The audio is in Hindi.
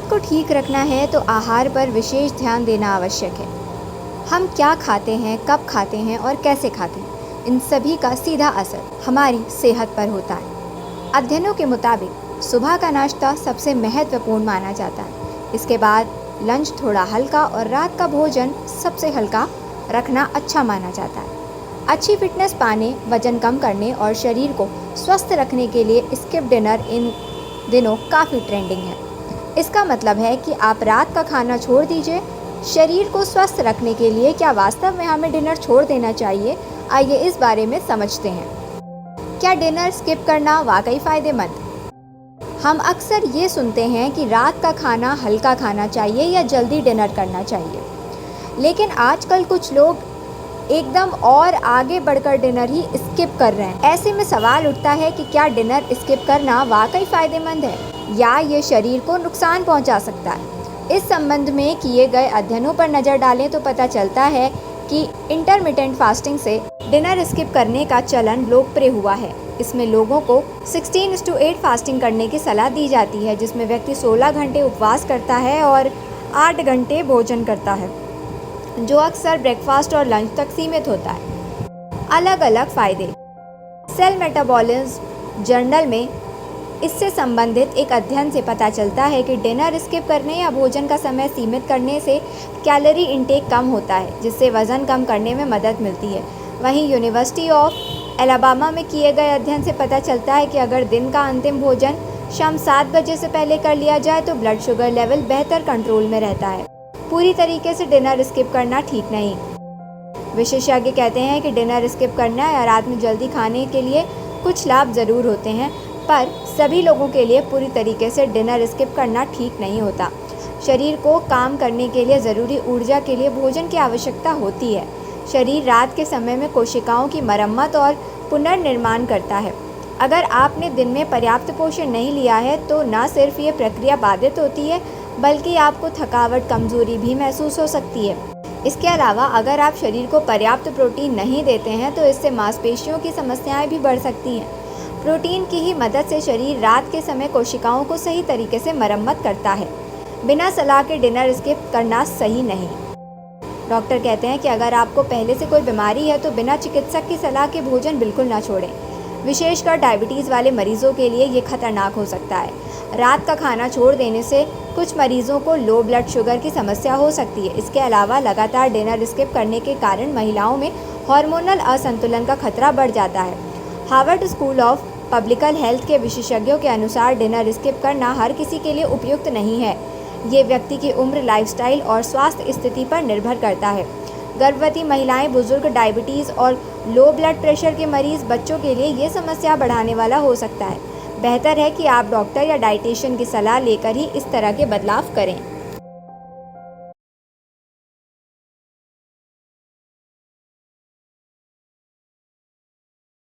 सेहत को ठीक रखना है तो आहार पर विशेष ध्यान देना आवश्यक है। हम क्या खाते हैं, कब खाते हैं और कैसे खाते हैं, इन सभी का सीधा असर हमारी सेहत पर होता है। अध्ययनों के मुताबिक सुबह का नाश्ता सबसे महत्वपूर्ण माना जाता है। इसके बाद लंच थोड़ा हल्का और रात का भोजन सबसे हल्का रखना अच्छा माना जाता है। अच्छी फिटनेस पाने, वजन कम करने और शरीर को स्वस्थ रखने के लिए स्किप डिनर इन दिनों काफ़ी ट्रेंडिंग है। इसका मतलब है कि आप रात का खाना छोड़ दीजिए। शरीर को स्वस्थ रखने के लिए क्या वास्तव में हमें डिनर छोड़ देना चाहिए? आइए इस बारे में समझते हैं। क्या डिनर स्किप करना वाकई फ़ायदेमंद? हम अक्सर ये सुनते हैं कि रात का खाना हल्का खाना चाहिए या जल्दी डिनर करना चाहिए, लेकिन आजकल कुछ लोग एकदम और आगे बढ़कर डिनर ही स्किप कर रहे हैं। ऐसे में सवाल उठता है कि क्या डिनर स्किप करना वाकई फ़ायदेमंद है या ये शरीर को नुकसान पहुंचा सकता है? इस संबंध में किए गए अध्ययनों पर नज़र डालें तो पता चलता है कि इंटरमिटेंट फास्टिंग से डिनर स्किप करने का चलन लोकप्रिय हुआ है। इसमें लोगों को 16:8 फास्टिंग करने की सलाह दी जाती है, जिसमें व्यक्ति 16 घंटे उपवास करता है और 8 घंटे भोजन करता है, जो अक्सर ब्रेकफास्ट और लंच तक सीमित होता है। अलग अलग फ़ायदे। सेल मेटाबॉलिज्म जर्नल में इससे संबंधित एक अध्ययन से पता चलता है कि डिनर स्किप करने या भोजन का समय सीमित करने से कैलोरी इंटेक कम होता है, जिससे वज़न कम करने में मदद मिलती है। वहीं यूनिवर्सिटी ऑफ एलाबामा में किए गए अध्ययन से पता चलता है कि अगर दिन का अंतिम भोजन शाम 7 बजे से पहले कर लिया जाए तो ब्लड शुगर लेवल बेहतर कंट्रोल में रहता है। पूरी तरीके से डिनर स्किप करना ठीक नहीं। विशेषज्ञ कहते हैं कि डिनर स्किप करना या रात में जल्दी खाने के लिए कुछ लाभ ज़रूर होते हैं, पर सभी लोगों के लिए पूरी तरीके से डिनर स्किप करना ठीक नहीं होता। शरीर को काम करने के लिए ज़रूरी ऊर्जा के लिए भोजन की आवश्यकता होती है। शरीर रात के समय में कोशिकाओं की मरम्मत और पुनर्निर्माण करता है। अगर आपने दिन में पर्याप्त पोषण नहीं लिया है तो न सिर्फ ये प्रक्रिया बाधित होती है, बल्कि आपको थकावट, कमजोरी भी महसूस हो सकती है। इसके अलावा अगर आप शरीर को पर्याप्त प्रोटीन नहीं देते हैं तो इससे मांसपेशियों की समस्याएं भी बढ़ सकती हैं। प्रोटीन की ही मदद से शरीर रात के समय कोशिकाओं को सही तरीके से मरम्मत करता है। बिना सलाह के डिनर स्किप करना सही नहीं। डॉक्टर कहते हैं कि अगर आपको पहले से कोई बीमारी है तो बिना चिकित्सक की सलाह के भोजन बिल्कुल ना छोड़ें। विशेषकर डायबिटीज़ वाले मरीजों के लिए ये खतरनाक हो सकता है। रात का खाना छोड़ देने से कुछ मरीजों को लो ब्लड शुगर की समस्या हो सकती है। इसके अलावा लगातार डिनर स्किप करने के कारण महिलाओं में हार्मोनल असंतुलन का खतरा बढ़ जाता है। Harvard school of public health के विशेषज्ञों के अनुसार डिनर स्किप करना हर किसी के लिए उपयुक्त नहीं है। ये व्यक्ति की उम्र, लाइफस्टाइल और स्वास्थ्य स्थिति पर निर्भर करता है। गर्भवती महिलाएं, बुजुर्ग, डायबिटीज़ और लो ब्लड प्रेशर के मरीज़, बच्चों के लिए ये समस्या बढ़ाने वाला हो सकता है। बेहतर है कि आप डॉक्टर या डाइटिशियन की सलाह लेकर ही इस तरह के बदलाव करें।